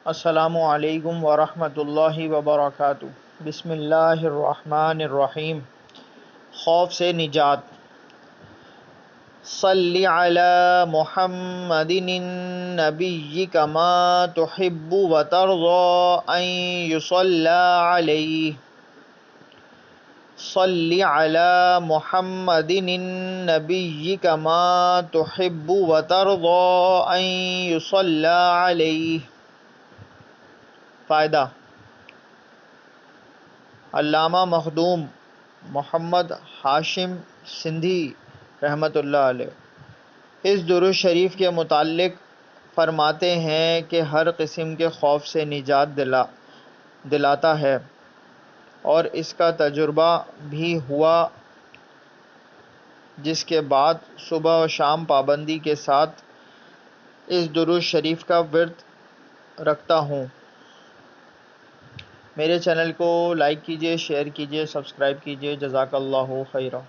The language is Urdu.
السلام علیکم ورحمۃ اللہ وبرکاتہ۔ بسم اللہ الرحمن الرحیم۔ خوف سے نجات۔ صلی علی محمد النبی کما تحب وترضى ان یصلی علیہ۔ صلی علی محمد النبی کما تحب وترضى ان یصلی علیہ۔ فائدہ: علامہ مخدوم محمد ہاشم سندھی رحمۃ اللہ علیہ اس درود شریف کے متعلق فرماتے ہیں کہ ہر قسم کے خوف سے نجات دلاتا ہے، اور اس کا تجربہ بھی ہوا، جس کے بعد صبح و شام پابندی کے ساتھ اس درود شریف کا ورد رکھتا ہوں۔ میرے چینل کو لائک کیجیے، شیئر کیجیے، سبسکرائب کیجیے۔ جزاک اللہ خیرہ۔